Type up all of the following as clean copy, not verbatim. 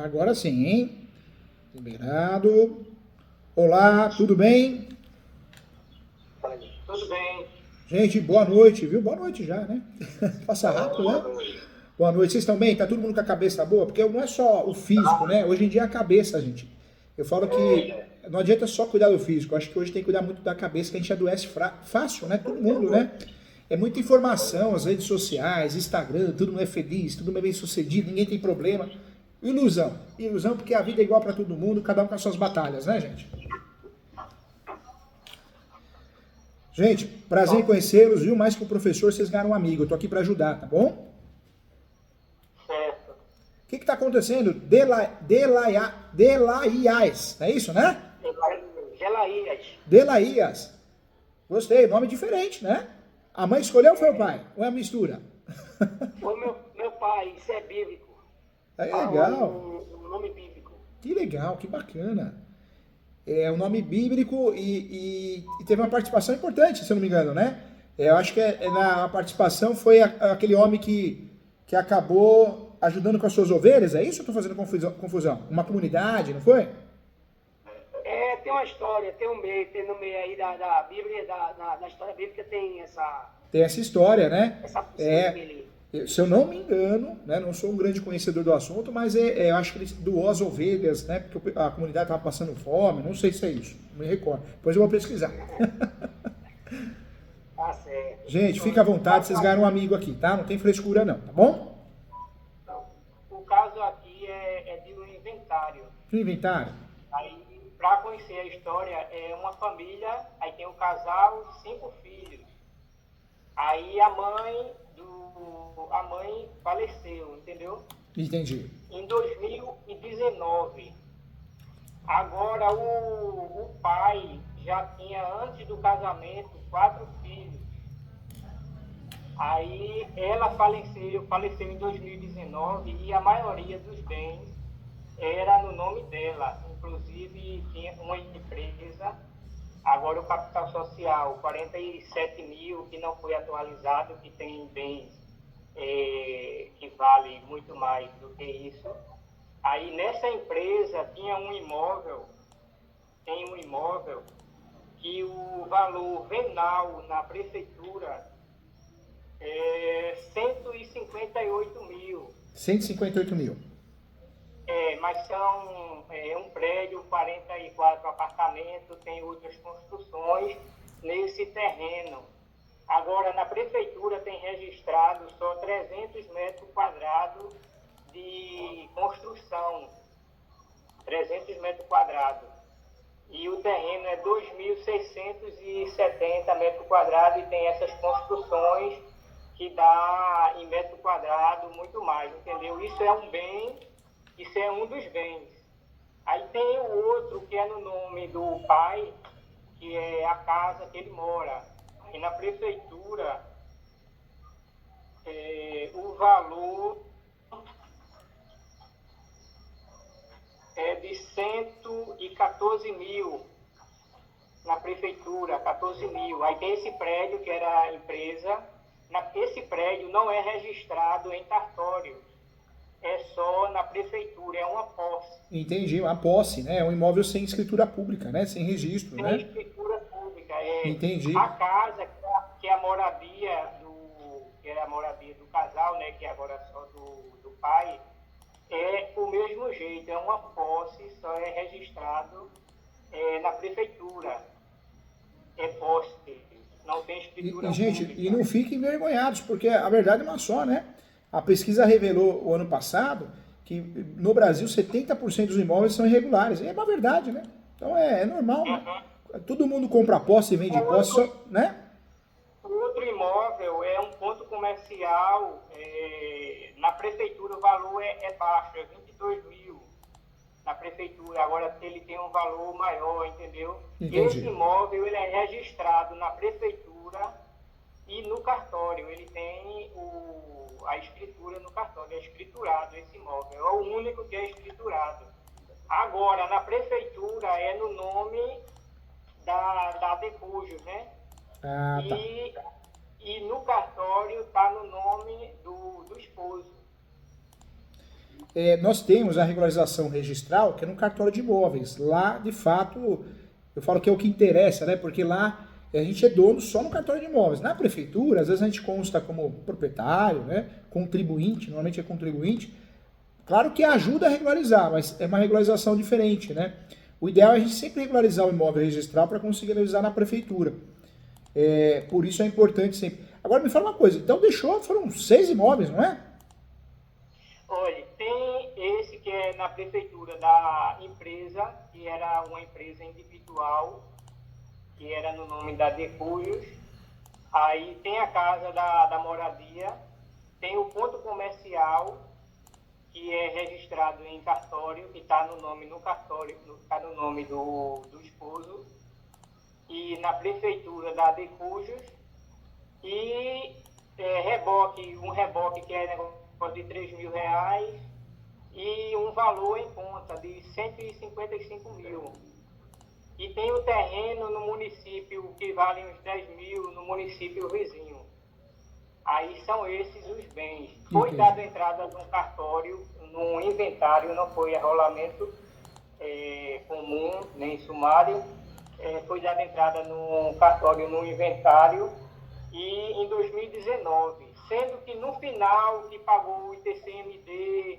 Agora sim, hein? Liberado. Olá, tudo bem? Tudo bem? Gente, boa noite, viu? Boa noite já, né? Passa rápido, Boa né? noite. Boa noite, vocês estão bem? Tá todo mundo com a cabeça boa? Porque não é só o físico, né? Hoje em dia é a cabeça, gente. Eu falo que não adianta só cuidar do físico. Eu acho que hoje tem que cuidar muito da cabeça, que a gente adoece fácil, né? Todo mundo, né? É muita informação, as redes sociais, Instagram, todo mundo é feliz, todo mundo é bem sucedido, ninguém tem problema. Ilusão. Ilusão porque a vida é igual para todo mundo, cada um com as suas batalhas, né, gente? Gente, prazer em conhecê-los, viu? Mais que o professor, vocês ganharam um amigo. Eu tô aqui para ajudar, tá bom? Certo. O que está acontecendo? Delaias, é isso, né? Gelaías. Delaias. Gostei, nome diferente, né? A mãe escolheu ou foi o pai? Ou é a mistura? Foi meu pai, isso é bíblico. É Ah, legal, um nome bíblico. que legal, que bacana. É um nome bíblico e teve uma participação importante, se eu não me engano, né? Eu acho que na participação foi aquele homem que acabou ajudando com as suas ovelhas, é isso ou eu estou fazendo confusão? Uma comunidade, não foi? É, tem uma história, tem no meio aí da Bíblia, da história bíblica tem Tem essa história, né? essa pessoa É, ali. se eu não me engano, né, não sou um grande conhecedor do assunto, mas eu acho que ele doou as ovelhas, né? Porque a comunidade estava passando fome, não sei se é isso, não me recordo. Depois eu vou pesquisar. Tá certo. Gente, fica à vontade, vocês ganharam um amigo aqui, tá? Não tem frescura não, tá bom? O caso aqui é de um inventário. No inventário. Aí, para conhecer a história, é uma família, aí tem um casal, 5 filhos. Aí a mãe faleceu, entendeu? Entendi. Em 2019. Agora o pai já tinha, antes do casamento, 4 filhos. Aí ela faleceu em 2019 e a maioria dos bens era no nome dela. Inclusive tinha uma empresa. Agora o capital social, 47 mil, que não foi atualizado, que tem bens que vale muito mais do que isso. Aí nessa empresa tinha tem um imóvel que o valor venal na prefeitura é 158 mil. 158 mil. Mas um prédio, 44 apartamentos, tem outras construções nesse terreno. Agora, na prefeitura tem registrado só 300 metros quadrados de construção. 300 metros quadrados. E o terreno é 2.670 metros quadrados e tem essas construções que dá em metro quadrado muito mais, entendeu? Isso é um bem. Isso é um dos bens. Aí tem o outro que é no nome do pai, que é a casa que ele mora. Aí na prefeitura, o valor é de 114 mil na prefeitura, 14 mil. Aí tem esse prédio que era a empresa. Esse prédio não é registrado em cartório. É só na prefeitura, é uma posse. Entendi, uma posse, né? É um imóvel sem escritura pública, né? Sem registro, Tem né? escritura pública. Entendi. A casa, que é a moradia que era a moradia do casal, né? Que agora é só do pai, é o mesmo jeito, é uma posse, só é registrado na prefeitura. É posse, não tem escritura Gente, pública. e não fiquem envergonhados, porque a verdade é uma só, né? A pesquisa revelou o ano passado que no Brasil 70% dos imóveis são irregulares. É uma verdade, né? Então é normal, né? Todo mundo compra posse e vende posse, né? O outro imóvel é um ponto comercial, na prefeitura o valor é baixo, é 22 mil na prefeitura, agora ele tem um valor maior, entendeu? Entendi. E esse imóvel ele é registrado na prefeitura e no cartório, ele tem a escritura no cartório, é escriturado esse imóvel, é o único que é escriturado. Agora, na prefeitura é no nome da Decujos, né? Ah, tá. E no cartório está no nome do esposo. nós temos a regularização registral, que é no cartório de imóveis. Lá, de fato, eu falo que é o que interessa, né? Porque lá a gente é dono só no cartório de imóveis. Na prefeitura, às vezes a gente consta como proprietário, né? Contribuinte, normalmente é contribuinte. Claro que ajuda a regularizar, mas é uma regularização diferente, né? O ideal é a gente sempre regularizar o imóvel registral para conseguir regularizar na prefeitura. Por isso é importante sempre. Agora me fala uma coisa, então foram 6 imóveis, não é? Olha, tem esse que é na prefeitura da empresa, que era uma empresa individual, que era no nome da Decujos. Aí tem a casa da moradia, tem o ponto comercial, que é registrado em cartório, que está no nome no cartório, está no nome do esposo, e na prefeitura da Decujos, e um reboque que é negócio de R$ 3.000, e um valor em conta de 155 mil. E tem o terreno no município que vale uns 10 mil no município vizinho. Aí são esses os bens. Foi dada entrada no cartório, no inventário, não foi arrolamento comum, nem sumário. Foi dada entrada no cartório, no inventário, e em 2019. Sendo que no final, que pagou o ITCMD,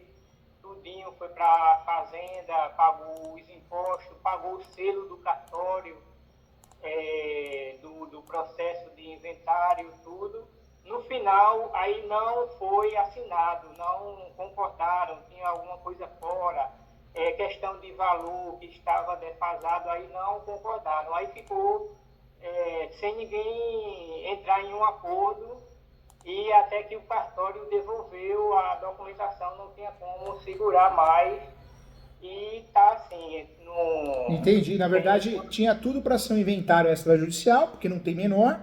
tudinho foi para a fazenda, pagou os impostos, pagou o selo do cartório, do processo de inventário, tudo. No final, aí não foi assinado, não concordaram, tinha alguma coisa fora, questão de valor que estava defasado, aí não concordaram. Aí ficou sem ninguém entrar em um acordo, e até que o cartório devolveu a documentação, não tinha como segurar mais, e está assim. Entendi, na verdade tinha tudo para ser um inventário extrajudicial, porque não tem menor,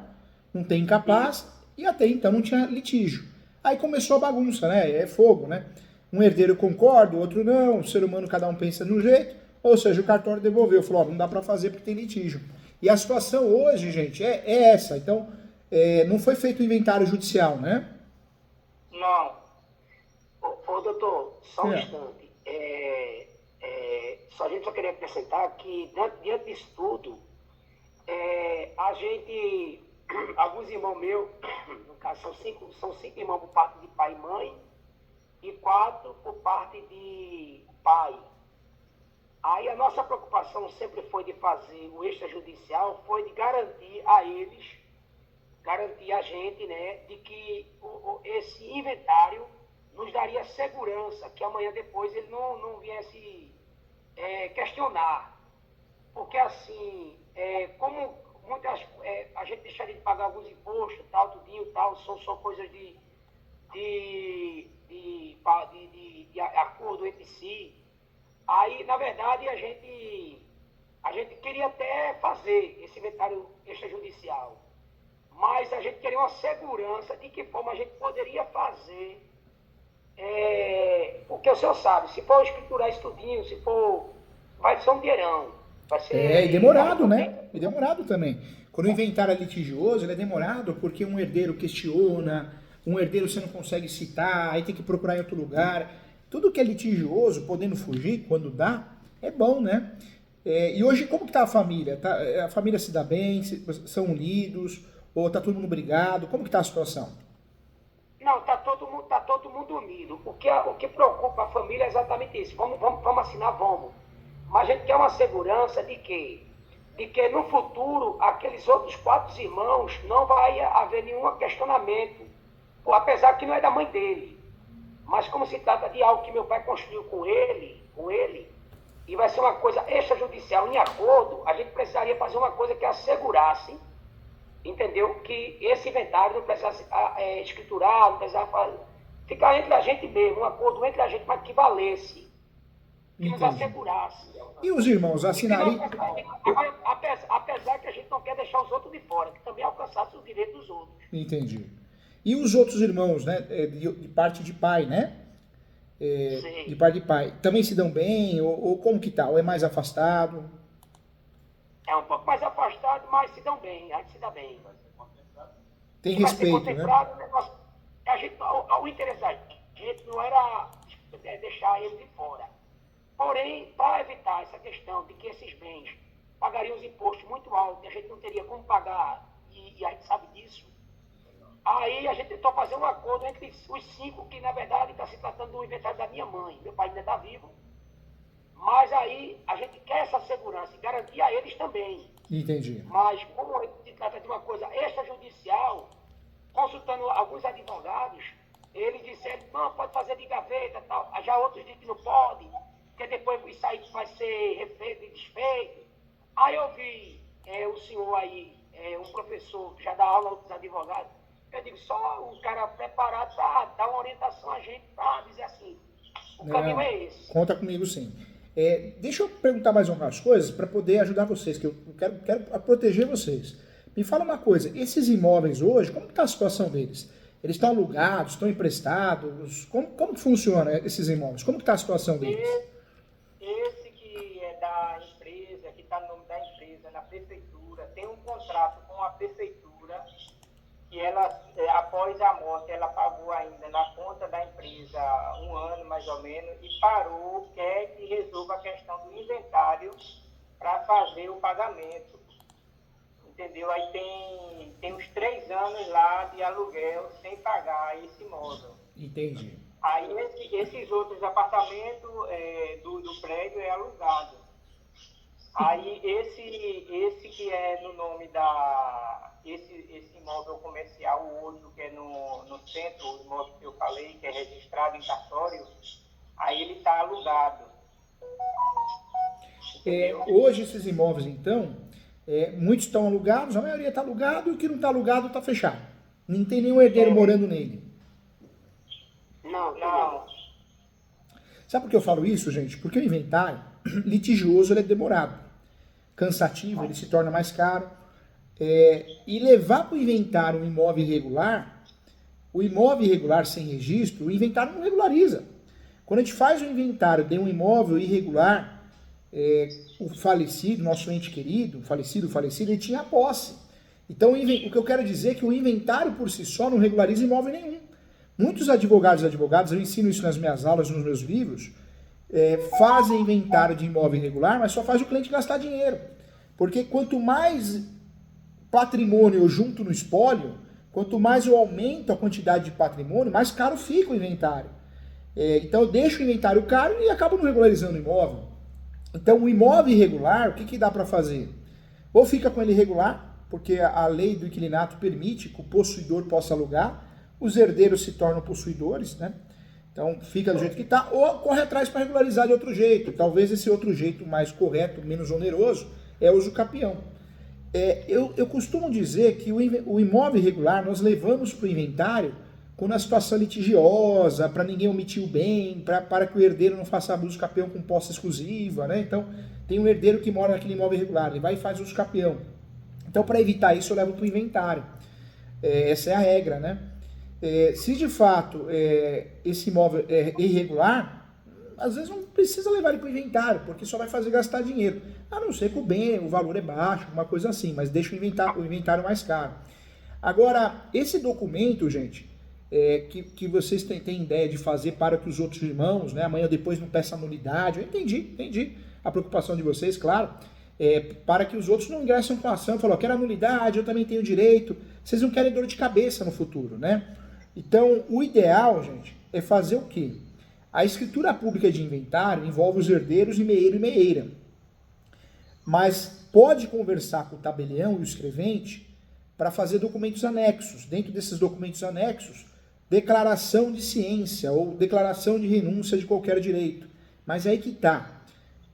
não tem incapaz, e até então não tinha litígio. Aí começou a bagunça, né? É fogo, né? Um herdeiro concorda, o outro não, o ser humano cada um pensa de um jeito, ou seja, o cartório devolveu, falou, não dá para fazer porque tem litígio. E a situação hoje, gente, é essa. Então, não foi feito o inventário judicial, né? Não. Ô doutor, só um instante. A gente só queria acrescentar que, diante disso tudo, a gente, alguns irmãos meus, no caso são cinco irmãos por parte de pai e mãe, e 4 por parte de pai. Aí a nossa preocupação sempre foi de fazer o extrajudicial, foi de garantir a eles, garantir a gente, né, de que esse inventário nos daria segurança, que amanhã depois ele não viesse questionar. Porque assim, como muitas, a gente deixaria de pagar alguns impostos, tal, tudinho, tal, são só coisas de acordo entre si. Aí, na verdade, a gente queria até fazer esse inventário extrajudicial, mas a gente queria uma segurança de que forma a gente poderia fazer, porque o senhor sabe, se for escriturar isso tudinho, se for, vai ser um dinheirão. Vai ser, e demorado, né? E demorado também. Quando o inventário é litigioso, ele é demorado porque um herdeiro questiona, um herdeiro você não consegue citar, aí tem que procurar em outro lugar. Tudo que é litigioso, podendo fugir, quando dá, é bom, né? E hoje, como que tá a família? A família se dá bem? São unidos? Ou tá todo mundo brigado? Como que tá a situação? Não, tá todo mundo unido. O que preocupa a família é exatamente isso. Vamos assinar, vamos. Mas a gente quer uma segurança de que no futuro, aqueles outros 4 irmãos, não vai haver nenhum questionamento. Apesar que não é da mãe dele. Mas como se trata de algo que meu pai construiu com ele, e vai ser uma coisa extrajudicial em acordo, a gente precisaria fazer uma coisa que assegurasse, entendeu? Que esse inventário não precisasse escriturar, não precisasse ficar entre a gente mesmo, um acordo entre a gente, mas que valesse, que nos assegurasse. E os irmãos assinariam? Apesar que a gente não quer deixar os outros de fora, que também alcançasse os direitos dos outros. Entendi. E os outros irmãos, né? De parte de pai, né? De parte de pai. Também se dão bem? Ou como que tá? Ou é mais afastado? É um pouco mais afastado, mas se dão bem. A gente se dá bem. Tem respeito, né? O interesse da gente não era deixar ele de fora. Porém, para evitar essa questão de que esses bens pagariam os impostos muito altos e a gente não teria como pagar, e a gente sabe disso, aí a gente tentou fazer um acordo entre os 5, que na verdade está se tratando do inventário da minha mãe. Meu pai ainda está vivo, mas aí a gente quer essa segurança e garantir a eles também. Entendi. Mas como se trata de uma coisa extrajudicial, consultando alguns advogados, eles disseram, não, pode fazer de gaveta e tal. Já outros dizem que não pode, porque depois isso aí vai ser refeito e desfeito. Aí eu vi o senhor aí, um professor que já dá aula aos advogados, eu digo, só um cara preparado para dar uma orientação a gente, para dizer assim, o caminho é esse. Conta comigo sim. Deixa eu perguntar mais umas coisas para poder ajudar vocês, que eu quero proteger vocês. Me fala uma coisa, esses imóveis hoje, como está a situação deles? Eles estão alugados, estão emprestados? Como funciona esses imóveis? Como está a situação deles? Esse que é da empresa, que está no nome da empresa, na prefeitura, tem um contrato com a prefeitura, que ela, após a morte, ela pagou ainda na conta da empresa 1 ano, mais ou menos, e parou, quer que resolva a questão do inventário para fazer o pagamento. Entendeu? Aí tem uns 3 anos lá de aluguel sem pagar esse imóvel. Entendi. Aí esses outros apartamentos do prédio é alugado. Aí esse que é no nome esse imóvel comercial, o outro que é no centro, o imóvel que eu falei, que é registrado em cartório, aí ele está alugado. Hoje esses imóveis, então, muitos estão alugados, a maioria está alugado, e o que não está alugado está fechado. Não tem nenhum herdeiro morando nele. Não. Sabe por que eu falo isso, gente? Porque o inventário litigioso ele é demorado, cansativo, ele se torna mais caro. E levar para o inventário um imóvel irregular, o imóvel irregular sem registro, o inventário não regulariza. Quando a gente faz o inventário de um imóvel irregular, o falecido, nosso ente querido, falecido, ele tinha a posse. Então, o que eu quero dizer é que o inventário por si só não regulariza imóvel nenhum. Muitos advogados, eu ensino isso nas minhas aulas, nos meus livros, fazem inventário de imóvel irregular, mas só faz o cliente gastar dinheiro. Porque quanto mais patrimônio eu junto no espólio, quanto mais eu aumento a quantidade de patrimônio, mais caro fica o inventário. Então eu deixo o inventário caro e acabo não regularizando o imóvel. Então o imóvel irregular, o que dá para fazer? Ou fica com ele irregular, porque a lei do inquilinato permite que o possuidor possa alugar, os herdeiros se tornam possuidores, né? Então fica do jeito que está, ou corre atrás para regularizar de outro jeito. Talvez esse outro jeito mais correto, menos oneroso, é o uso capião. Eu costumo dizer que o imóvel irregular nós levamos para o inventário quando a situação é litigiosa, para ninguém omitir o bem, para que o herdeiro não faça abuso capião com posse exclusiva, né? Então tem um herdeiro que mora naquele imóvel irregular, ele vai e faz uso capião. Então para evitar isso eu levo para o inventário. Essa é a regra, né? Se de fato esse imóvel é irregular, às vezes não precisa levar ele para o inventário, porque só vai fazer gastar dinheiro. A não ser que o valor é baixo, uma coisa assim, mas deixa o inventário mais caro. Agora, esse documento, gente, que vocês têm ideia de fazer para que os outros irmãos, né, amanhã ou depois não peçam nulidade, eu entendi a preocupação de vocês, claro, para que os outros não ingressem com a ação, falam, quero a nulidade, eu também tenho direito, vocês não querem dor de cabeça no futuro, né? Então, o ideal, gente, é fazer o quê? A escritura pública de inventário envolve os herdeiros e meeiro e meeira. Mas pode conversar com o tabelião e o escrevente para fazer documentos anexos. Dentro desses documentos anexos, declaração de ciência ou declaração de renúncia de qualquer direito. Mas aí que está.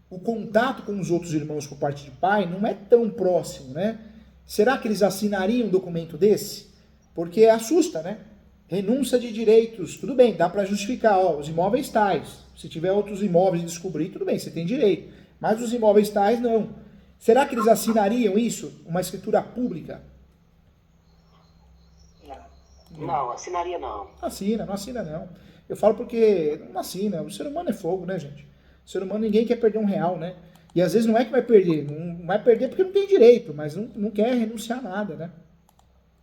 O contato com os outros irmãos por parte de pai não é tão próximo, né? Será que eles assinariam um documento desse? Porque assusta, né? Renúncia de direitos, tudo bem, dá para justificar, os imóveis tais. Se tiver outros imóveis e descobrir, tudo bem, você tem direito. Mas os imóveis tais, não. Será que eles assinariam isso? Uma escritura pública? Não, assinaria não. Não assina não. Eu falo porque não assina. O ser humano é fogo, né, gente? O ser humano, ninguém quer perder R$1, né? E às vezes não é que vai perder. Não vai perder porque não tem direito, mas não quer renunciar a nada, né?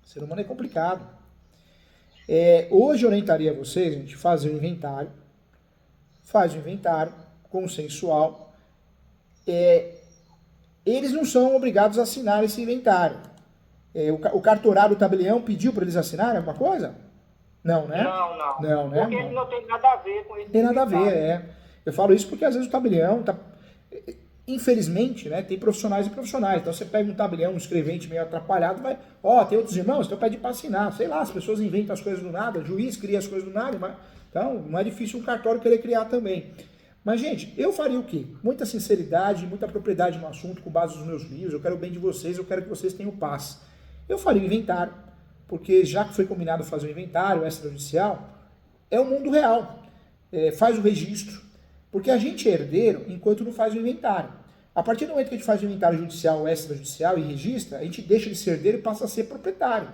O ser humano é complicado. Hoje eu orientaria vocês, gente, fazer o inventário, faz o inventário consensual. Eles não são obrigados a assinar esse inventário. O cartorário, o tabelião, pediu para eles assinarem alguma coisa? Não, né? Não. Não, né? Porque ele não tem nada a ver com isso. Tem nada a ver, Eu falo isso porque às vezes o tabelião tá... Infelizmente, né, tem profissionais e profissionais. Então você pega um tabelião, um escrevente meio atrapalhado, vai, tem outros irmãos, então pede para assinar. Sei lá, as pessoas inventam as coisas do nada, o juiz cria as coisas do nada, mas... Então não é difícil um cartório querer criar também. Mas, gente, eu faria o quê? Muita sinceridade, muita propriedade no assunto, com base nos meus livros, eu quero o bem de vocês, eu quero que vocês tenham paz. Eu faria o inventário, porque já que foi combinado fazer o inventário extrajudicial, é o mundo real. Faz o registro, porque a gente é herdeiro enquanto não faz o inventário. A partir do momento que a gente faz o inventário judicial ou extrajudicial e registra, a gente deixa de ser herdeiro e passa a ser proprietário.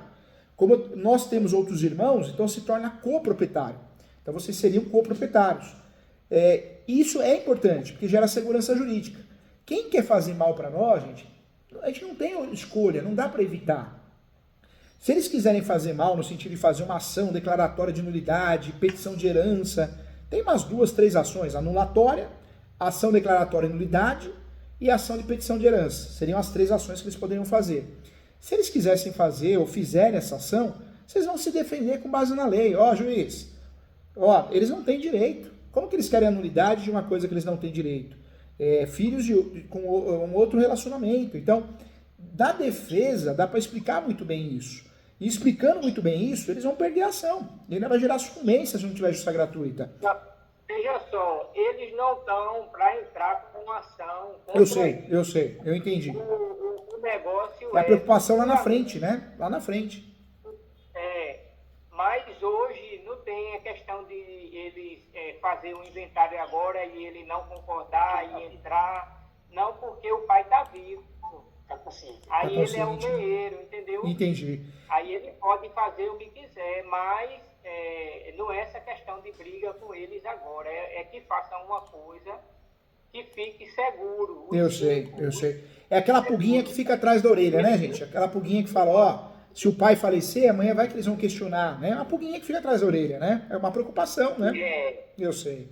Como nós temos outros irmãos, então se torna coproprietário. Então vocês seriam coproprietários. Isso é importante, porque gera segurança jurídica. Quem quer fazer mal para nós, gente, a gente não tem escolha, não dá para evitar. Se eles quiserem fazer mal, no sentido de fazer uma ação declaratória de nulidade, petição de herança, tem umas 2, 3 ações, anulatória, ação declaratória de nulidade e ação de petição de herança. Seriam as 3 ações que eles poderiam fazer. Se eles quisessem fazer ou fizerem essa ação, vocês vão se defender com base na lei. Juiz, eles não têm direito. Como que eles querem a nulidade de uma coisa que eles não têm direito? Filhos com um outro relacionamento. Então, da defesa, dá para explicar muito bem isso. E explicando muito bem isso, eles vão perder a ação. Ele vai gerar sucumbência se não tiver justiça gratuita. Veja só, eles não estão para entrar com uma ação. Eu sei, eu entendi. O negócio a preocupação lá na frente, né? Lá na frente. Mas hoje não tem a questão de eles fazer um inventário agora e ele não concordar e entrar. Não, porque o pai está vivo. Aí ele é um meieiro, entendeu? Entendi. Aí ele pode fazer o que quiser, mas não é essa questão de briga com eles agora. É que façam uma coisa que fique seguro. Eu sei. É aquela pulguinha que fica atrás da orelha, né, gente? Aquela pulguinha que fala, se o pai falecer, amanhã vai que eles vão questionar, né? Uma pulguinha que fica atrás da orelha, né? É uma preocupação, né? Eu sei.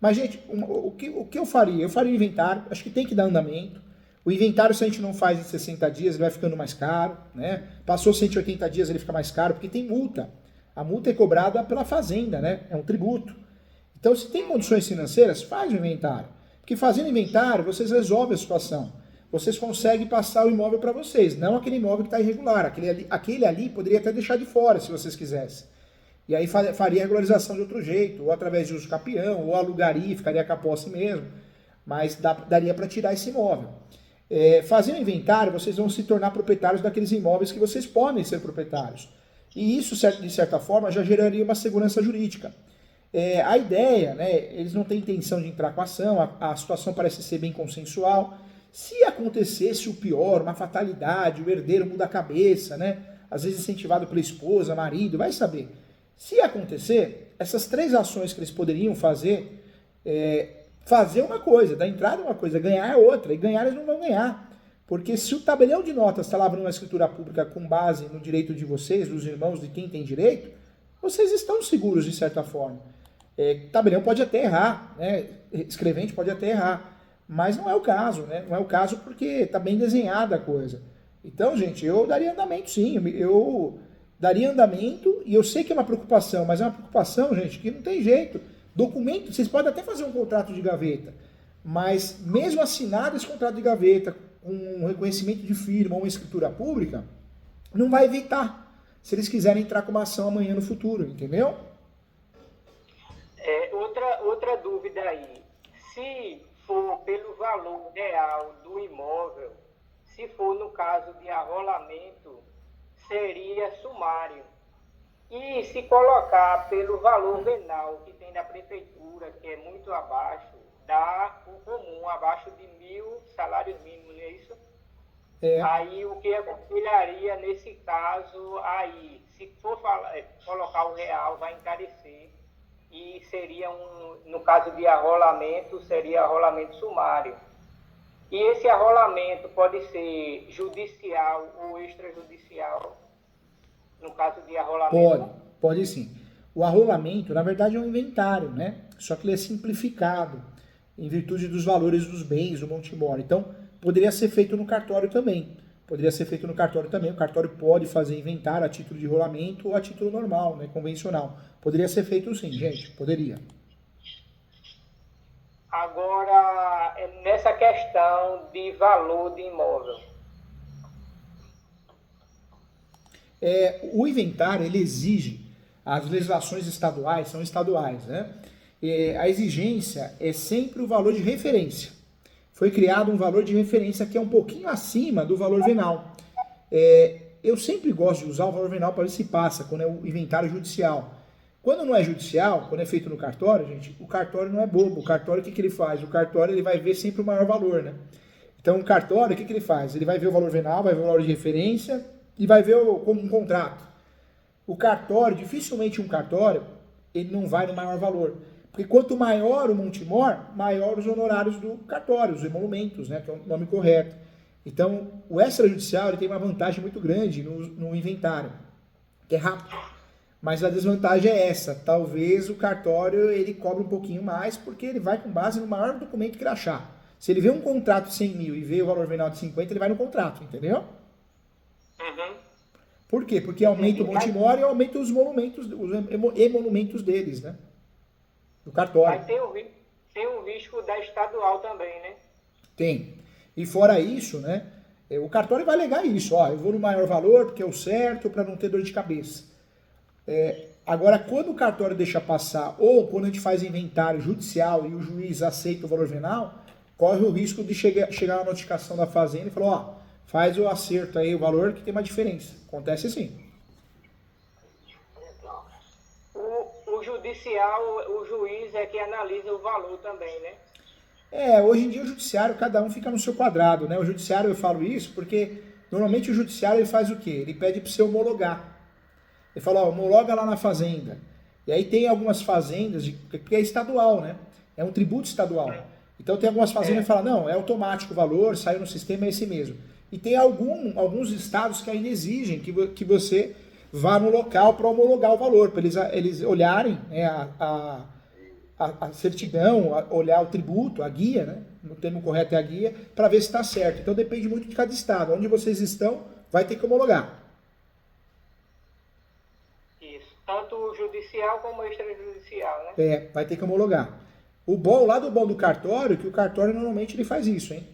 Mas, gente, o que eu faria? Eu faria o inventário, acho que tem que dar andamento. O inventário, se a gente não faz em 60 dias, ele vai ficando mais caro, né? Passou 180 dias, ele fica mais caro, porque tem multa. A multa é cobrada pela fazenda, né? É um tributo. Então, se tem condições financeiras, faz o inventário. Porque fazendo inventário, vocês resolvem a situação. Vocês conseguem passar o imóvel para vocês, não aquele imóvel que está irregular. Aquele ali poderia até deixar de fora, se vocês quisessem. E aí faria a regularização de outro jeito, ou através de uso capião, ou alugaria, ficaria com a posse mesmo. Mas daria para tirar esse imóvel. Fazendo inventário, vocês vão se tornar proprietários daqueles imóveis que vocês podem ser proprietários. E isso, de certa forma, já geraria uma segurança jurídica. A ideia, né, eles não têm intenção de entrar com a ação, a situação parece ser bem consensual. Se acontecesse o pior, uma fatalidade, o herdeiro muda a cabeça, né, às vezes incentivado pela esposa, marido, vai saber. Se acontecer, essas 3 ações que eles poderiam fazer, fazer uma coisa, dar entrada uma coisa, ganhar é outra, e ganhar eles não vão ganhar. Porque se o tabelião de notas está lavrando uma escritura pública com base no direito de vocês, dos irmãos, de quem tem direito, vocês estão seguros de certa forma. Tabelião pode até errar, né? Escrevente pode até errar, mas não é o caso, né? Não é o caso porque está bem desenhada a coisa. Então, gente, eu daria andamento sim, eu daria andamento, e eu sei que é uma preocupação, mas é uma preocupação, gente, que não tem jeito. Documento, vocês podem até fazer um contrato de gaveta, mas mesmo assinado esse contrato de gaveta, com um reconhecimento de firma ou uma escritura pública, não vai evitar, se eles quiserem entrar com uma ação amanhã no futuro, entendeu? Outra dúvida aí, se for pelo valor real do imóvel, se for no caso de arrolamento, seria sumário. E se colocar pelo valor venal que tem da prefeitura, que é muito abaixo, dá o comum, abaixo de 1.000 salários mínimos, não é isso? Aí o que aconselharia nesse caso, aí, se for colocar o real, vai encarecer. E seria no caso de arrolamento, seria arrolamento sumário. E esse arrolamento pode ser judicial ou extrajudicial, no caso de arrolamento? Pode sim. O arrolamento, na verdade, é um inventário, né? Só que ele é simplificado em virtude dos valores dos bens do Montemor. Então, poderia ser feito no cartório também. Poderia ser feito no cartório também. O cartório pode fazer inventário a título de rolamento ou a título normal, né? Convencional. Poderia ser feito sim, gente. Poderia. Agora, nessa questão de valor de imóvel. O inventário, ele exige, as legislações estaduais são estaduais, né? A exigência é sempre o valor de referência. Foi criado um valor de referência que é um pouquinho acima do valor venal. Eu sempre gosto de usar o valor venal para ver se passa, quando é o inventário judicial. Quando não é judicial, quando é feito no cartório, gente, o cartório não é bobo. O cartório, o que ele faz? O cartório ele vai ver sempre o maior valor, né? Então, o cartório, o que ele faz? Ele vai ver o valor venal, vai ver o valor de referência e vai ver como um contrato. O cartório, dificilmente um cartório, ele não vai no maior valor. Porque quanto maior o Montemor, maior os honorários do cartório, os emolumentos, né, que é o nome correto. Então, o extrajudicial ele tem uma vantagem muito grande no inventário, que é rápido. Mas a desvantagem é essa. Talvez o cartório ele cobre um pouquinho mais, porque ele vai com base no maior documento que ele achar. Se ele vê um contrato de 100 mil e vê o valor venal de 50, ele vai no contrato, entendeu? Uhum. Por quê? Porque aumenta o Montemor e aumenta os emolumentos deles, né? Do cartório. Mas tem o risco da estadual também, né? Tem. E fora isso, né? O cartório vai alegar isso. Ó, eu vou no maior valor porque é o certo para não ter dor de cabeça. Agora, quando o cartório deixa passar ou quando a gente faz inventário judicial e o juiz aceita o valor venal, corre o risco de chegar a notificação da fazenda e falar, ó, faz o acerto aí, o valor que tem uma diferença. Acontece sim. O judicial, o juiz é que analisa o valor também, né? Hoje em dia o judiciário, cada um fica no seu quadrado, né? O judiciário, eu falo isso porque normalmente o judiciário ele faz o quê? Ele pede para você homologar. Ele fala, ó, homologa lá na fazenda. E aí tem algumas fazendas, que é estadual, né? É um tributo estadual. Então tem algumas fazendas que falam, não, é automático o valor, saiu no sistema, é esse mesmo. E tem alguns estados que ainda exigem que você vá no local para homologar o valor, para eles olharem, né, a certidão, olhar o tributo, a guia, né? O termo correto é a guia, para ver se está certo. Então depende muito de cada estado. Onde vocês estão, vai ter que homologar. Tanto o judicial como o extrajudicial, né? Vai ter que homologar. O lado bom do cartório, que o cartório normalmente ele faz isso, hein?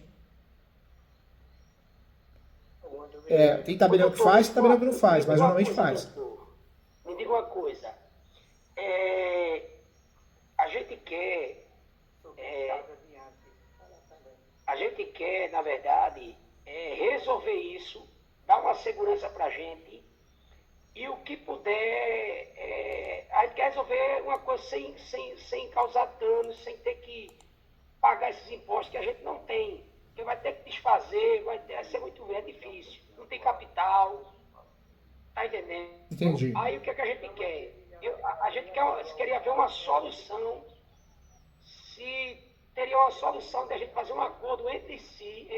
Tem tabelião que faz, tem tabelião que não faz, mas normalmente faz. Me diga uma coisa. A gente quer, na verdade, resolver isso, dar uma segurança pra gente. E o que puder, a gente quer resolver uma coisa sem causar danos, sem ter que pagar esses impostos que a gente não tem. Porque vai ter que desfazer, vai ser muito difícil. Não tem capital. Tá entendendo? Entendi. Aí o que a gente quer? A gente queria ver uma solução. Se teria uma solução de a gente fazer um acordo entre si,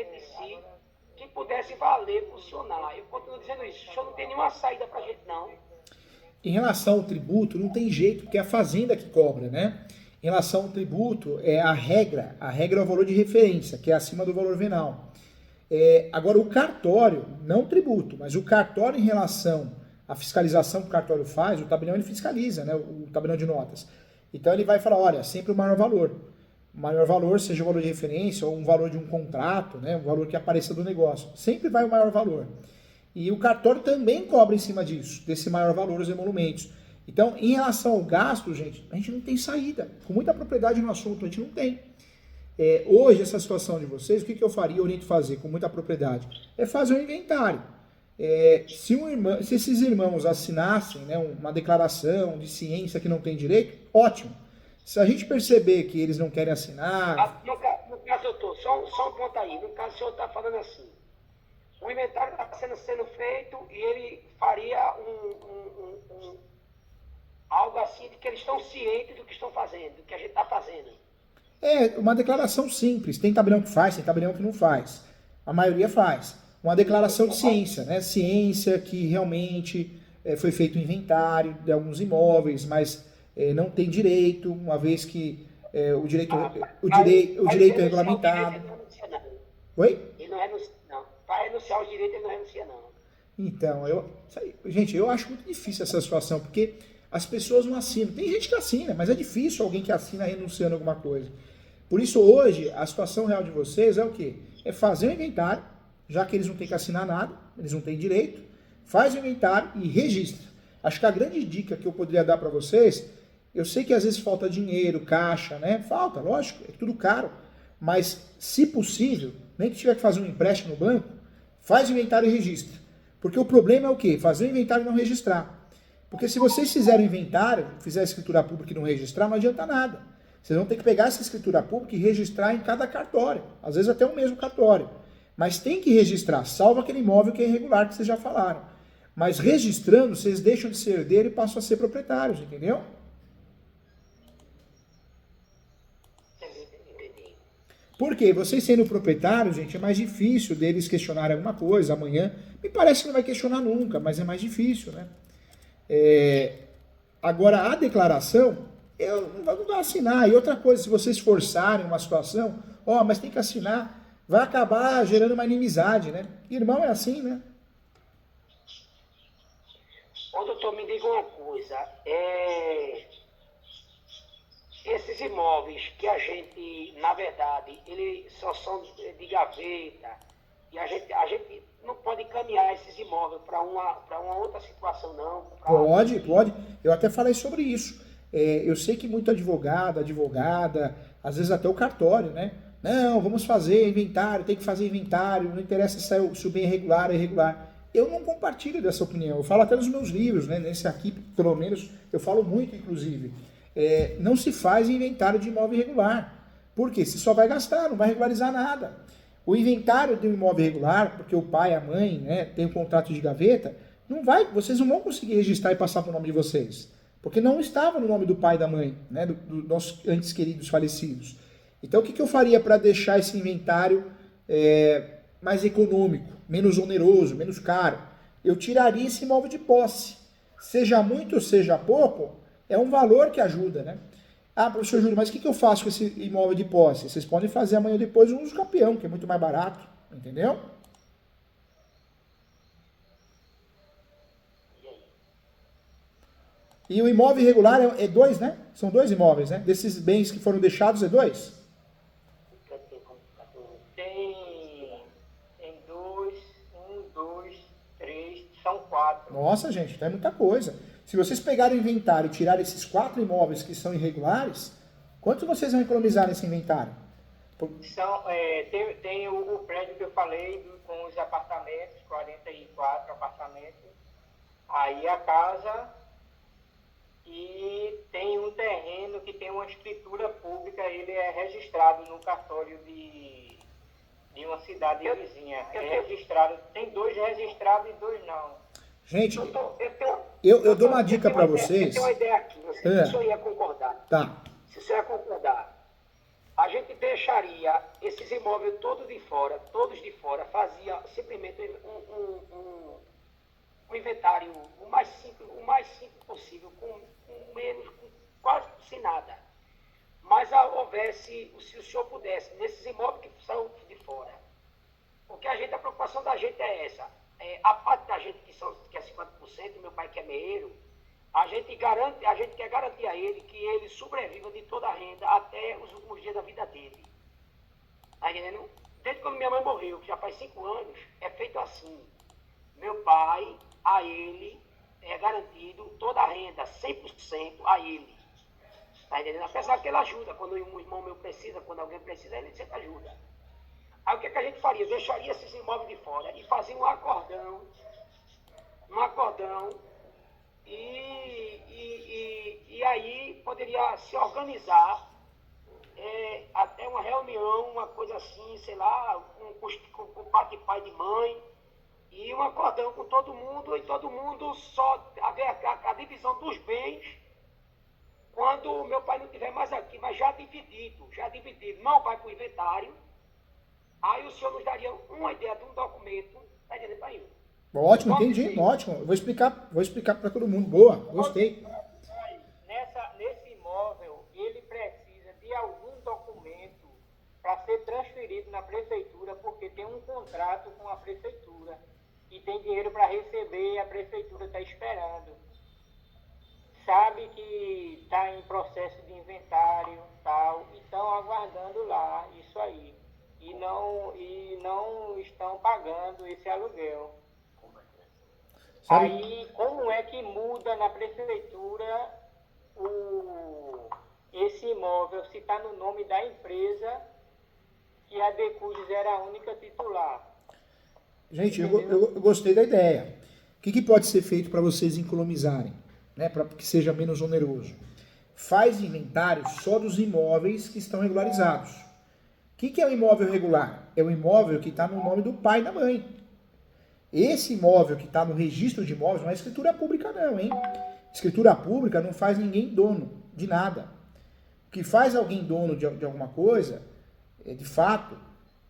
que pudesse valer, funcionar. Eu continuo dizendo isso. O senhor não tem nenhuma saída pra gente, não. Em relação ao tributo, não tem jeito, porque é a fazenda que cobra, né? Em relação ao tributo, a regra é o valor de referência, que é acima do valor venal. Agora, o cartório, não o tributo, mas o cartório em relação à fiscalização que o cartório faz, o tabelião ele fiscaliza, né? O tabelião de notas. Então ele vai falar, olha, sempre o maior valor. O maior valor, seja o valor de referência ou um valor de um contrato, né? Um valor que apareça do negócio. Sempre vai o maior valor. E o cartório também cobra em cima disso, desse maior valor, os emolumentos. Então, em relação ao gasto, gente, a gente não tem saída. Com muita propriedade no assunto, a gente não tem. Hoje, essa situação de vocês, o que eu faria, oriento fazer com muita propriedade? É fazer um inventário. Se esses irmãos assinassem, né, uma declaração de ciência que não tem direito, ótimo. Se a gente perceber que eles não querem assinar... No caso, doutor, só um ponto aí. No caso, o senhor está falando assim. O inventário está sendo feito e ele faria algo assim de que eles estão cientes do que estão fazendo, do que a gente está fazendo. Uma declaração simples. Tem tabelião que faz, tem tabelião que não faz. A maioria faz. Uma declaração de ciência, né? Ciência que realmente foi feito um inventário de alguns imóveis, mas não tem direito, uma vez que o direito é regulamentado. Oi? Ele não renuncia, não. Para renunciar aos direitos, ele não renuncia, não. Então, gente, eu acho muito difícil essa situação, porque as pessoas não assinam. Tem gente que assina, mas é difícil alguém que assina renunciando a alguma coisa. Por isso, hoje, a situação real de vocês é o quê? É fazer o inventário, já que eles não têm que assinar nada, eles não têm direito, faz o inventário e registra. Acho que a grande dica que eu poderia dar para vocês, eu sei que às vezes falta dinheiro, caixa, né? Falta, lógico, é tudo caro. Mas, se possível, nem que tiver que fazer um empréstimo no banco, faz o inventário e registra. Porque o problema é o quê? Fazer o inventário e não registrar. Porque se vocês fizerem o inventário, fizer a escritura pública e não registrar, não adianta nada. Vocês vão ter que pegar essa escritura pública e registrar em cada cartório. Às vezes até o mesmo cartório. Mas tem que registrar, salvo aquele imóvel que é irregular que vocês já falaram. Mas registrando, vocês deixam de ser herdeiro e passam a ser proprietários, entendeu? Porque vocês sendo proprietários, gente, é mais difícil deles questionarem alguma coisa amanhã. Me parece que não vai questionar nunca, mas é mais difícil, né? Agora, a declaração, eu não vou assinar. E outra coisa, se vocês forçarem uma situação, mas tem que assinar, vai acabar gerando uma inimizade, né? Irmão é assim, né? Ô, doutor, me diga uma coisa. Esses imóveis que a gente, na verdade, eles só são de gaveta, e a gente não pode encaminhar esses imóveis para uma outra situação, não? Pode. Eu até falei sobre isso. Eu sei que muito advogada, às vezes até o cartório, né? Não, vamos fazer inventário, tem que fazer inventário, não interessa se o bem é regular ou irregular. Eu não compartilho dessa opinião. Eu falo até nos meus livros, né? Nesse aqui, pelo menos, eu falo muito, inclusive. Não se faz inventário de imóvel irregular. Por quê? Você só vai gastar, não vai regularizar nada. O inventário de um imóvel irregular, porque o pai, a mãe, né, tem um contrato de gaveta, vocês não vão conseguir registrar e passar para o nome de vocês. Porque não estava no nome do pai e da mãe, né, dos nossos antes queridos falecidos. Então, o que eu faria para deixar esse inventário mais econômico, menos oneroso, menos caro? Eu tiraria esse imóvel de posse. Seja muito ou seja pouco, é um valor que ajuda, né? Professor Júlio, mas o que eu faço com esse imóvel de posse? Vocês podem fazer amanhã ou depois um uso campeão, que é muito mais barato, entendeu? E o imóvel irregular é dois, né? São dois imóveis, né? Desses bens que foram deixados é dois? Tem dois, três, são quatro. Nossa, gente, é muita coisa. Se vocês pegarem o inventário e tirarem esses 4 imóveis que são irregulares, quanto vocês vão economizar nesse inventário? Tem o prédio que eu falei com os apartamentos, 44 apartamentos. Aí a casa, e tem um terreno que tem uma escritura pública, ele é registrado no cartório de uma cidade vizinha. Registrado, tem 2 registrados e 2 não. Gente, eu dou uma dica para vocês. Eu tenho uma ideia aqui, não sei se o senhor ia concordar. Tá. Se o senhor ia concordar, a gente deixaria esses imóveis todos de fora, fazia simplesmente um inventário o mais simples possível, com quase sem nada. Mas houvesse, se o senhor pudesse, nesses imóveis que são de fora, porque a preocupação da gente é essa. A parte da gente que é 50%, meu pai que é meieiro, a gente quer garantir a ele que ele sobreviva de toda a renda até os últimos dias da vida dele. Tá entendendo? Desde quando minha mãe morreu, que já faz 5 anos, é feito assim. Meu pai, a ele, é garantido toda a renda, 100% a ele. Tá entendendo? Apesar que ele ajuda, quando um irmão meu precisa, quando alguém precisa, ele sempre ajuda. Aí o que a gente faria? Deixaria esses imóveis de fora e fazia um acordão e aí poderia se organizar até uma reunião, uma coisa assim, sei lá, com parte de pai e de mãe, e um acordão com todo mundo, e todo mundo só a divisão dos bens quando meu pai não estiver mais aqui, mas já dividido, não vai para o inventário. Aí o senhor nos daria uma ideia de um documento, tá entendendo, pai? Ótimo, Pode entendi, ser. ótimo. Eu vou explicar para todo mundo. Boa, gostei. Nesse imóvel, ele precisa de algum documento para ser transferido na prefeitura, porque tem um contrato com a prefeitura e tem dinheiro para receber e a prefeitura está esperando. Sabe que está em processo de inventário tal, e estão aguardando lá isso aí. E não estão pagando esse aluguel. Sabe? Aí, como é que muda na prefeitura esse imóvel, se está no nome da empresa que a Decujos era a única titular? Gente, eu gostei da ideia. O que pode ser feito para vocês economizarem, né? Para que seja menos oneroso? Faz inventário só dos imóveis que estão regularizados. O que é o imóvel regular? É o imóvel que está no nome do pai e da mãe. Esse imóvel que está no registro de imóveis não é escritura pública não, hein? Escritura pública não faz ninguém dono de nada. O que faz alguém dono de alguma coisa, de fato,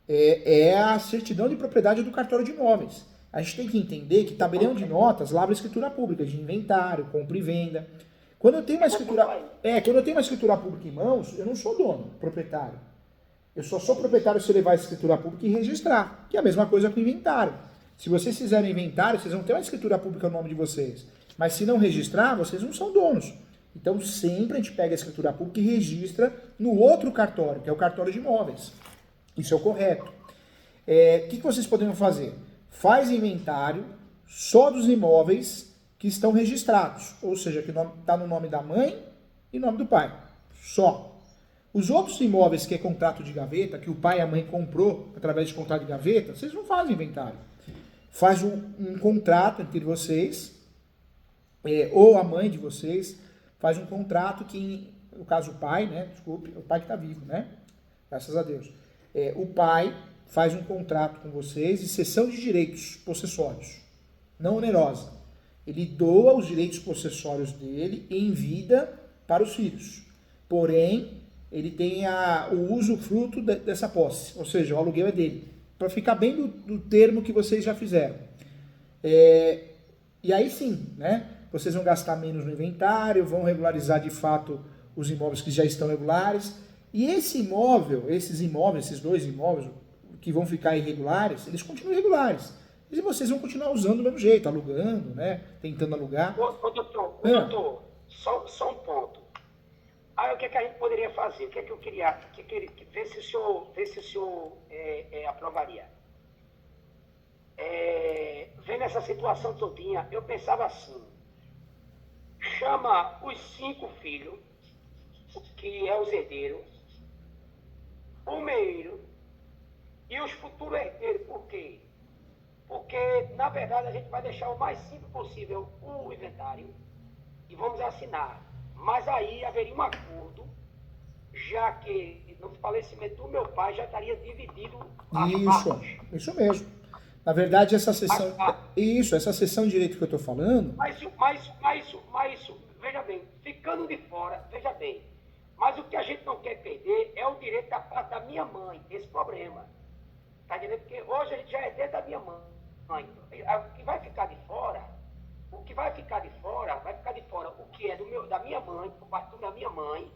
é a certidão de propriedade do cartório de imóveis. A gente tem que entender que tabelião de notas lavra escritura pública de inventário, compra e venda. Quando eu tenho uma escritura pública em mãos, eu não sou dono, proprietário. Eu só sou proprietário se eu levar a escritura pública e registrar, que é a mesma coisa com o inventário. Se vocês fizerem inventário, vocês vão ter uma escritura pública no nome de vocês. Mas se não registrar, vocês não são donos. Então sempre a gente pega a escritura pública e registra no outro cartório, que é o cartório de imóveis. Isso é o correto. O que vocês poderiam fazer? Faz inventário só dos imóveis que estão registrados. Ou seja, que está no nome da mãe e nome do pai. Só. Os outros imóveis que é contrato de gaveta, que o pai e a mãe comprou através de contrato de gaveta, vocês não fazem inventário. Faz um contrato entre vocês, ou a mãe de vocês, faz um contrato que, no caso o pai, né? Desculpe, o pai que está vivo, né? Graças a Deus. O pai faz um contrato com vocês de cessão de direitos possessórios, não onerosa. Ele doa os direitos possessórios dele em vida para os filhos. Porém, ele tem o usufruto dessa posse, ou seja, o aluguel é dele, para ficar bem do termo que vocês já fizeram. E aí sim, né? Vocês vão gastar menos no inventário, vão regularizar de fato os imóveis que já estão regulares. E esses dois imóveis que vão ficar irregulares, eles continuam irregulares. E vocês vão continuar usando do mesmo jeito, alugando, né? Tentando alugar. Doutor, só um ponto. Aí o que a gente poderia fazer? O que eu queria ver se o senhor aprovaria. Vendo essa situação todinha, eu pensava assim, chama os 5 filhos, que é os herdeiros, o meio e os futuros herdeiros. Por quê? Porque, na verdade, a gente vai deixar o mais simples possível o inventário e vamos assinar. Mas aí haveria um acordo, já que no falecimento do meu pai já estaria dividido as partes. Isso mesmo. Na verdade, essa sessão de direito que eu estou falando... Mas, veja bem, ficando de fora, veja bem, mas o que a gente não quer perder é o direito da parte da minha mãe, esse problema. Tá entendendo? Porque hoje a gente já é herdeiro da minha mãe. O que vai ficar de fora, vai ficar de fora o que é da minha mãe, por parte da minha mãe,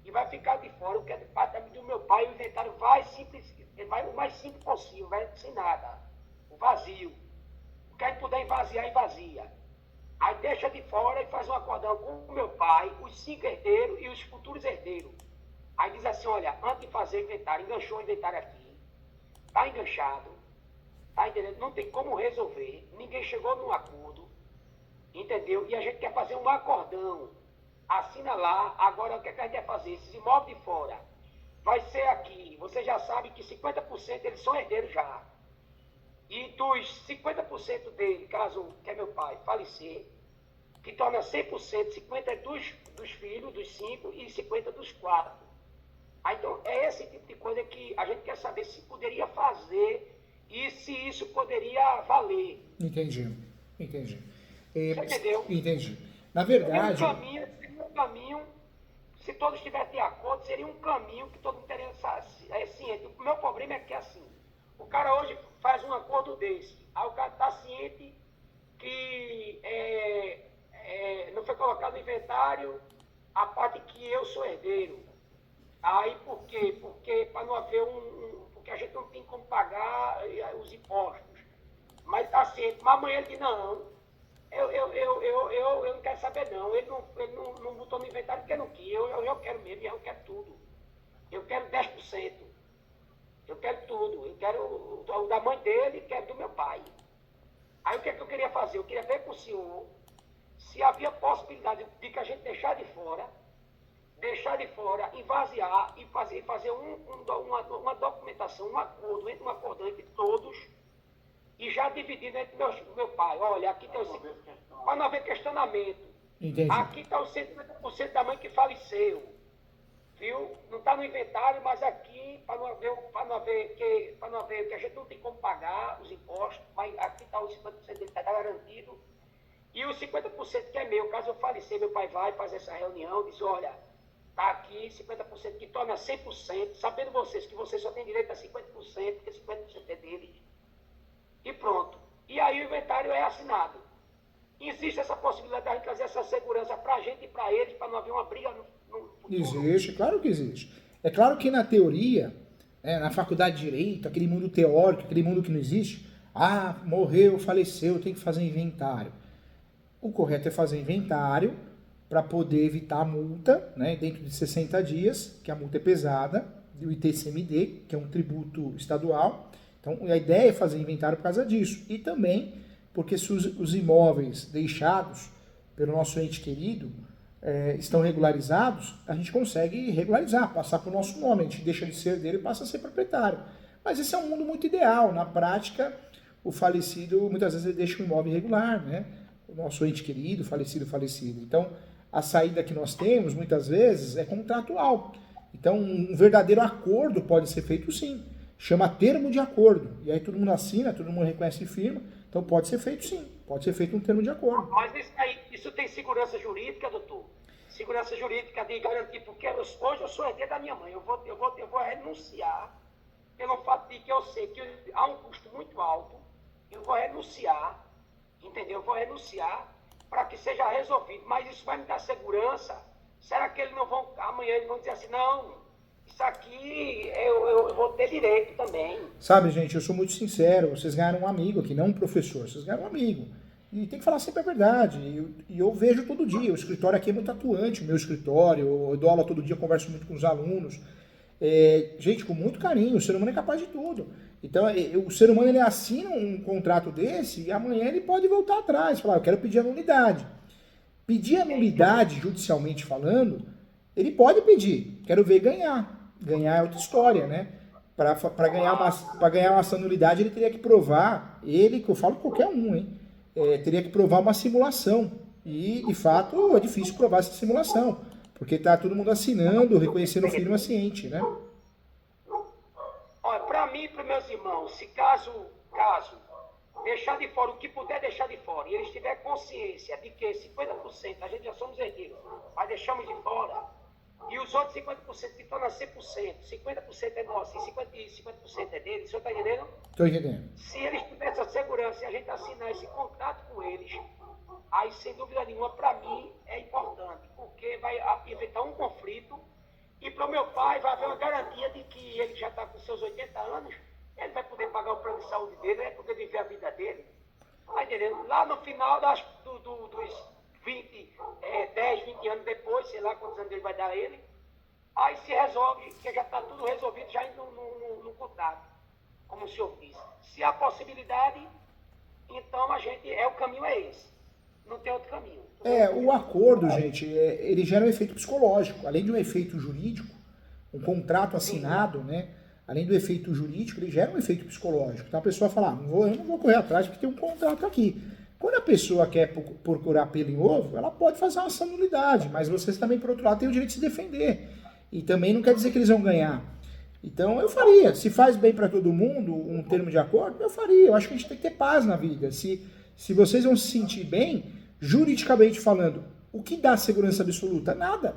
e vai ficar de fora o que é de parte do meu pai. O inventário vai o mais simples possível, vai sem nada, o vazio. O que a gente puder esvaziar, esvazia. Aí deixa de fora e faz um acordão com o meu pai, os 5 herdeiros e os futuros herdeiros. Aí diz assim, olha, antes de fazer o inventário, enganchou o inventário aqui, tá enganchado, tá entendendo? Não tem como resolver, ninguém chegou num acordo, entendeu? E a gente quer fazer um acordão, assina lá. Agora o que a gente quer fazer? Esses imóveis de fora, vai ser aqui, você já sabe que 50% eles são herdeiros já. E dos 50% dele, caso que é meu pai, falecer, que torna 100%, 50% é dos filhos, dos 5, e 50% dos 4. Aí, então, é esse tipo de coisa que a gente quer saber se poderia fazer e se isso poderia valer. Entendi. Você entendeu? Entendi. Na verdade... Seria um caminho, se todos estiverem de acordo, seria um caminho que todo mundo teria ciente. O meu problema é que, assim, o cara hoje faz um acordo desse, aí o cara está ciente que não foi colocado no inventário a parte que eu sou herdeiro. Aí por quê? Porque para não haver porque a gente não tem como pagar os impostos. Mas está ciente. Mas amanhã ele diz, não, eu não quero saber não. Ele não botou no inventário porque não quis. Eu quero mesmo, eu quero tudo. Eu quero 10%. Eu quero tudo. Eu quero o da mãe dele e quero do meu pai. Aí o que é que eu queria fazer? Eu queria ver com o senhor se havia possibilidade de que a gente deixar de fora, esvaziar e fazer uma documentação, um acordo entre todos e já dividido entre meu pai. Olha, aqui tem para não haver questionamento. Entendi. Aqui está os 50% da mãe que faleceu. Viu? Não está no inventário, mas aqui, para não haver que a gente não tem como pagar os impostos, mas aqui está os 50% dele, está garantido. E os 50% que é meu, caso eu falecer, meu pai vai fazer essa reunião, diz, olha, está aqui 50% que torna 100%, sabendo que vocês só têm direito a 50%, porque 50% é deles. E pronto. E aí o inventário é assinado. Existe essa possibilidade de a gente trazer essa segurança para a gente e para eles, para não haver uma briga no futuro? Existe, claro que existe. É claro que na teoria, na faculdade de Direito, aquele mundo teórico, aquele mundo que não existe, morreu, faleceu, tem que fazer inventário. O correto é fazer inventário para poder evitar a multa, né, dentro de 60 dias, que a multa é pesada, do ITCMD, que é um tributo estadual. Então, a ideia é fazer inventário por causa disso. E também porque se os imóveis deixados pelo nosso ente querido estão regularizados, a gente consegue regularizar, passar para o nosso nome, a gente deixa de ser dele e passa a ser proprietário. Mas esse é um mundo muito ideal. Na prática, o falecido, muitas vezes, ele deixa um imóvel irregular, né? O nosso ente querido, falecido. Então, a saída que nós temos, muitas vezes, é contratual. Então, um verdadeiro acordo pode ser feito sim. Chama termo de acordo. E aí todo mundo assina, todo mundo reconhece e firma. Então, pode ser feito sim. Pode ser feito um termo de acordo. Mas isso tem segurança jurídica, doutor? Segurança jurídica de garantir, porque hoje eu sou herdeiro da minha mãe. Eu vou renunciar pelo fato de que eu sei que há um custo muito alto. Eu vou renunciar, entendeu? Eu vou renunciar para que seja resolvido. Mas isso vai me dar segurança? Será que amanhã eles vão dizer assim, não, isso aqui eu vou ter direito também? Sabe, gente, eu sou muito sincero, vocês ganharam um amigo aqui, não um professor, vocês ganharam um amigo. E tem que falar sempre a verdade. E eu vejo todo dia, o escritório aqui é muito atuante, o meu escritório, eu dou aula todo dia, converso muito com os alunos. Gente, com muito carinho, o ser humano é capaz de tudo. Então, o ser humano ele assina um contrato desse e amanhã ele pode voltar atrás, falar, eu quero pedir a nulidade. Pedir a nulidade, judicialmente falando, ele pode pedir, quero ver ganhar. Ganhar é outra história, né? Para ganhar uma ação de nulidade, ele teria que provar, que eu falo qualquer um, hein? Teria que provar uma simulação. E, de fato, é difícil provar essa simulação, porque está todo mundo assinando, reconhecendo firma ciente, né? Olha, para mim e para meus irmãos, se caso deixar de fora o que puder deixar de fora, e eles tiverem consciência de que 50% a gente já somos herdeiros, mas deixamos de fora, e os outros 50% que tornam 100%, 50% é nosso e 50% é deles, o senhor está entendendo? Estou entendendo. Se eles tiverem essa segurança e a gente assinar esse contrato com eles, aí sem dúvida nenhuma, para mim, é importante, porque vai evitar um conflito, e para o meu pai vai haver uma garantia de que ele já está com seus 80 anos, ele vai poder pagar o plano de saúde dele, vai poder viver a vida dele. Tá entendendo? Lá no final dos 10, 20 anos depois, sei lá quantos anos ele vai dar a ele, aí se resolve, que já está tudo resolvido já no contrato, como o senhor disse. Se há possibilidade, então o caminho é esse. Não tem outro caminho. O acordo, gente, ele gera um efeito psicológico. Além de um efeito jurídico, um contrato assinado, né? Além do efeito jurídico, ele gera um efeito psicológico. Então a pessoa fala, eu não vou correr atrás porque tem um contrato aqui. Quando a pessoa quer procurar pelo em ovo, ela pode fazer uma ação de nulidade, mas vocês também, por outro lado, têm o direito de se defender. E também não quer dizer que eles vão ganhar. Então eu faria. Se faz bem para todo mundo um termo de acordo, eu faria. Eu acho que a gente tem que ter paz na vida. Se vocês vão se sentir bem, juridicamente falando, o que dá segurança absoluta? Nada.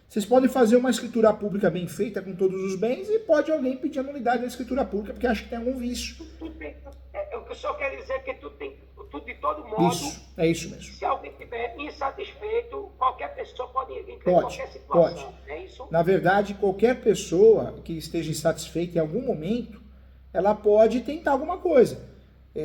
Vocês podem fazer uma escritura pública bem feita com todos os bens e pode alguém pedir a nulidade da escritura pública porque acha que tem algum vício. que o senhor quer dizer que tudo de todo modo, Isso, é isso mesmo. se alguém estiver insatisfeito, qualquer pessoa pode entrar em Pode, qualquer situação, pode. é isso? Na verdade, qualquer pessoa que esteja insatisfeita em algum momento, ela pode tentar alguma coisa.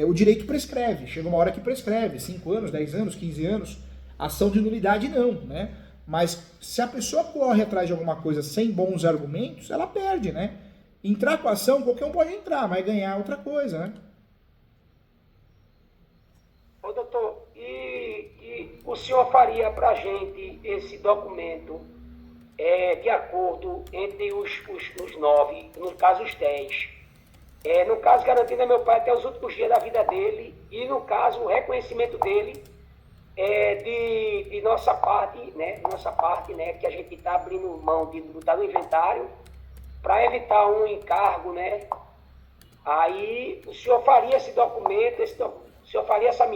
O direito prescreve, chega uma hora que prescreve, 5 anos, 10 anos, 15 anos, ação de nulidade não, né? Mas se a pessoa corre atrás de alguma coisa sem bons argumentos, ela perde, né? Entrar com a ação, qualquer um pode entrar, mas ganhar outra coisa, né? Ô, doutor, e o senhor faria para a gente esse documento de acordo entre os 9, no caso os 10? No caso, garantindo a meu pai até os últimos dias da vida dele, e no caso, o reconhecimento dele de nossa parte, né, que a gente está abrindo mão de botar no inventário, para evitar um encargo, né? Aí o senhor faria esse documento, o senhor faria essa